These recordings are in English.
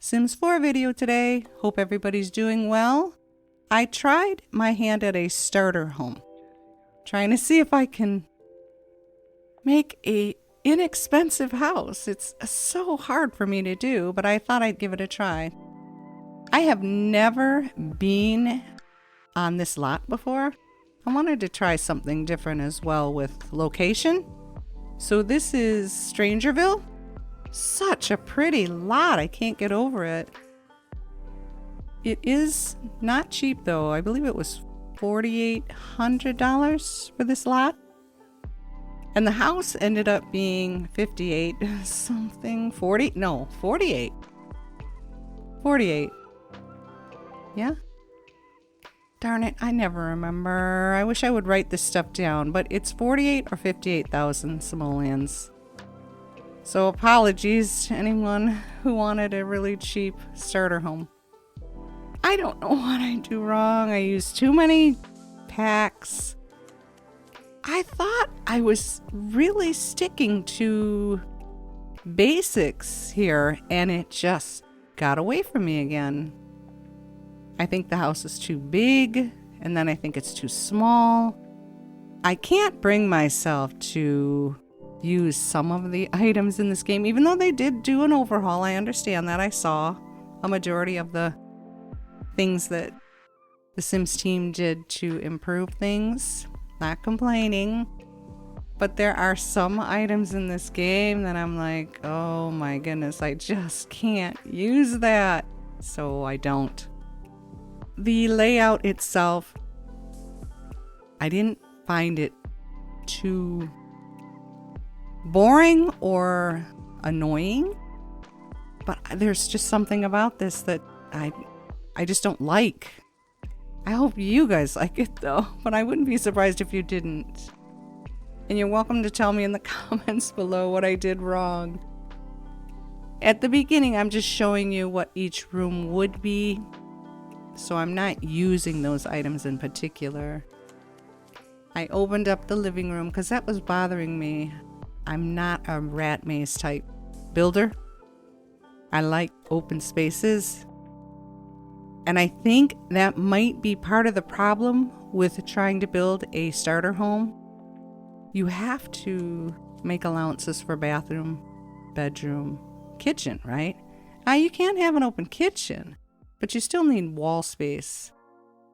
Sims 4 video today. Hope everybody's doing well. I tried my hand at a starter home, trying to see if I can make a inexpensive house. It's so hard for me to do, but I thought I'd give it a try. I have never been on this lot before. I wanted to try something different as well with location. So this is Strangerville. Such a pretty lot. I can't get over it. It is not cheap though. I believe it was $4,800 for this lot. And the house ended up being 58 something, 40, no, 48. 48. Yeah. Darn it, I never remember. I wish I would write this stuff down, but it's 48 or 58,000 simoleons. So apologies to anyone who wanted a really cheap starter home. I don't know what I do wrong. I used too many packs. I thought I was really sticking to basics here, and it just got away from me again. I think the house is too big, and then I think it's too small. I can't bring myself to use some of the items in this game, even though they did do an overhaul. I understand that. I saw a majority of the things that the Sims team did to improve things. Not complaining, but there are some items in this game that I'm like, oh my goodness, I just can't use that. So I don't. The layout itself, I didn't find it too boring or annoying, but there's just something about this that I just don't like. I hope you guys like it though, but I wouldn't be surprised if you didn't. And you're welcome to tell me in the comments below what I did wrong. At the beginning, I'm just showing you what each room would be, so I'm not using those items in particular. I opened up the living room because that was bothering me. I'm not a rat maze type builder. I like open spaces. And I think that might be part of the problem with trying to build a starter home. You have to make allowances for bathroom, bedroom, kitchen, right? Now you can't have an open kitchen, but you still need wall space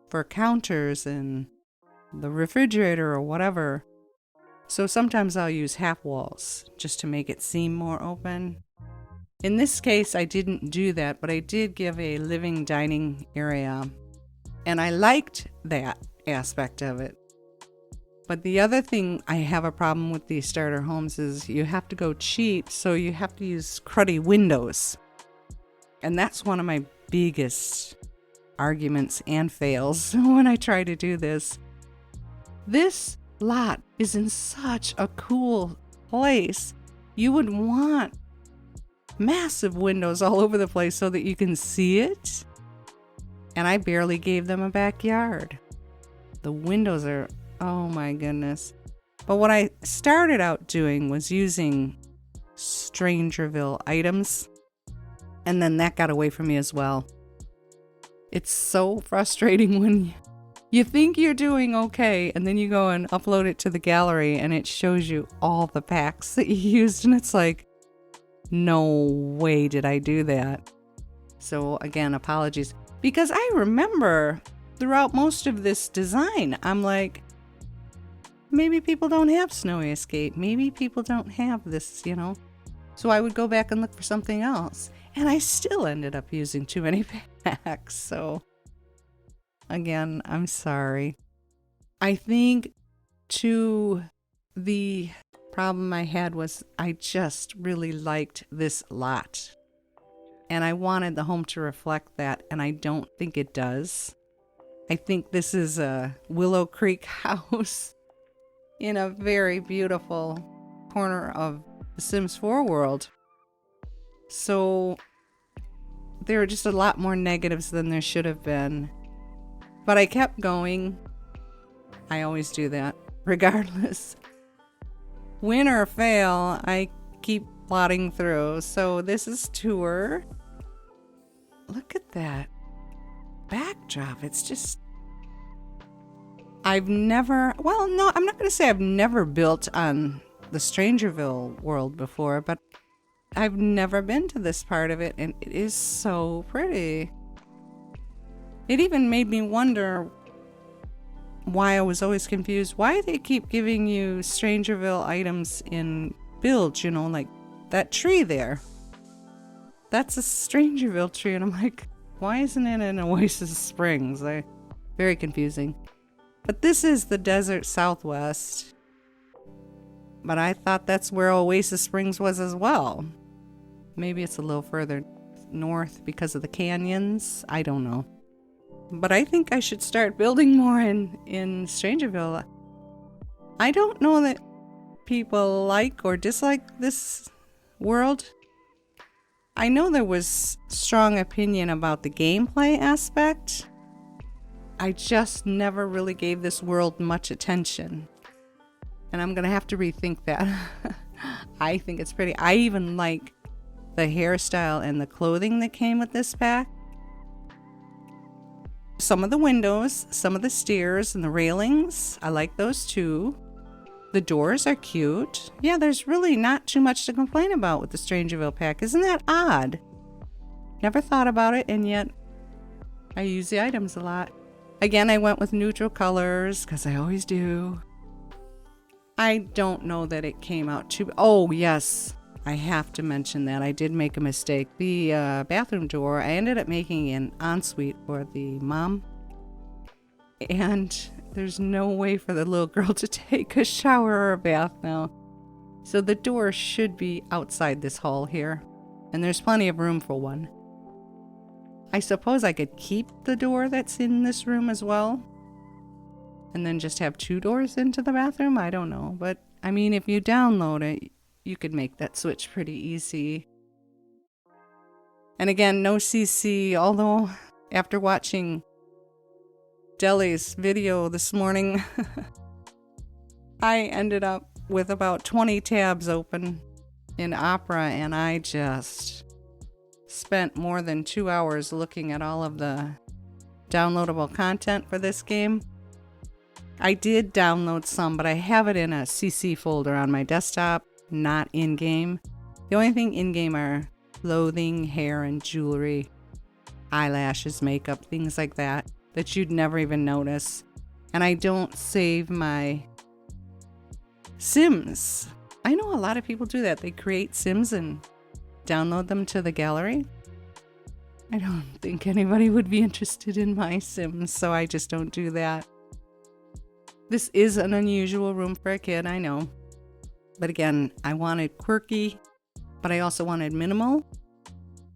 for counters and the refrigerator or whatever. So sometimes I'll use half walls just to make it seem more open. In this case, I didn't do that, but I did give a living dining area, and I liked that aspect of it. But the other thing I have a problem with these starter homes is you have to go cheap, so you have to use cruddy windows. And that's one of my biggest arguments and fails when I try to do this. This lot is in such a cool place. You would want massive windows all over the place so that you can see it. And I barely gave them a backyard. The windows are, oh my goodness. But what I started out doing was using Strangerville items. And then that got away from me as well. It's so frustrating when you think you're doing okay, and then you go and upload it to the gallery and it shows you all the packs that you used, and it's like, no way did I do that. So again, apologies. Because I remember throughout most of this design, I'm like, maybe people don't have snowy escape. Maybe people don't have this, you know. So I would go back and look for something else. And I still ended up using too many packs. So again, I'm sorry. I think too, the problem I had was I just really liked this lot. And I wanted the home to reflect that, and I don't think it does. I think this is a Willow Creek house in a very beautiful corner of the Sims 4 world. So there are just a lot more negatives than there should have been. But I kept going. I always do that, regardless. Win or fail, I keep plodding through. So this is tour. look at that backdrop. It's just, I've never, well, no, I'm not going to say I've never built on the Strangerville world before, but I've never been to this part of it, and it is so pretty. It even made me wonder why I was always confused why they keep giving you Strangerville items in builds, you know, like that tree there. That's a Strangerville tree, and I'm like, why isn't it in Oasis Springs? Very confusing. But this is the desert southwest. But I thought that's where Oasis Springs was as well. Maybe it's a little further north because of the canyons. I don't know. But I think I should start building more in Strangerville. I don't know that people like or dislike this world. I know there was strong opinion about the gameplay aspect. I just never really gave this world much attention. And I'm going to have to rethink that. I think it's pretty. I even like the hairstyle and the clothing that came with this pack. Some of the windows, some of the stairs and the railings, I like those too. The doors are cute. Yeah, there's really not too much to complain about with the Strangerville pack. Isn't that odd? Never thought about it, and yet I use the items a lot. Again, I went with neutral colors because I always do. I don't know that it came out too... Oh, yes. I have to mention that. I did make a mistake. The bathroom door, I ended up making an ensuite for the mom. And there's no way for the little girl to take a shower or a bath now. So the door should be outside this hall here. And there's plenty of room for one. I suppose I could keep the door that's in this room as well. And then just have 2 doors into the bathroom? I don't know. But, I mean, if you download it, you could make that switch pretty easy. And again, no CC, although after watching Deli's video this morning, I ended up with about 20 tabs open in Opera, and I just spent more than 2 hours looking at all of the downloadable content for this game. I did download some, but I have it in a CC folder on my desktop, not in-game. The only thing in-game are clothing, hair, and jewelry, eyelashes, makeup, things like that you'd never even notice. And I don't save my Sims. I know a lot of people do that. They create Sims and download them to the gallery. I don't think anybody would be interested in my Sims, so I just don't do that. This is an unusual room for a kid, I know. But again, I wanted quirky, but I also wanted minimal.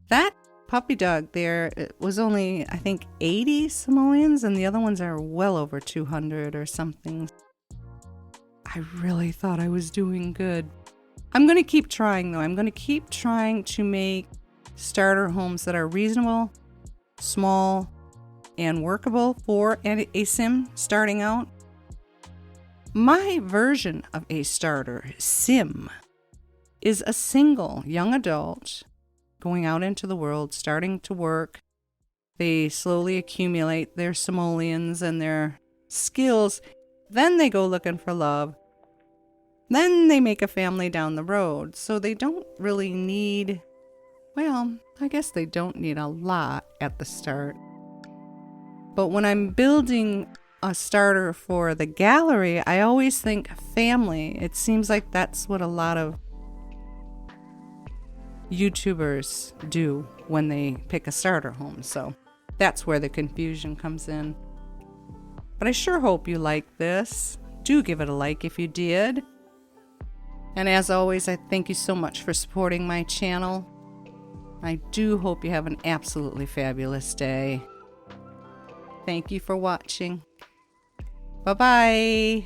That puppy dog there, it was only, I think, 80 simoleons, and the other ones are well over 200 or something. I really thought I was doing good. I'm going to keep trying, though. I'm going to keep trying to make starter homes that are reasonable, small, and workable for a sim starting out. My version of a starter sim is a single young adult going out into the world, starting to work. They slowly accumulate their simoleons and their skills. Then they go looking for love. Then they make a family down the road. So they don't really need, well, I guess they don't need a lot at the start. But when I'm building a starter for the gallery, I always think family. It seems like that's what a lot of YouTubers do when they pick a starter home. So that's where the confusion comes in. But I sure hope you like this. Do give it a like if you did. And as always, I thank you so much for supporting my channel. I do hope you have an absolutely fabulous day. Thank you for watching. Bye-bye.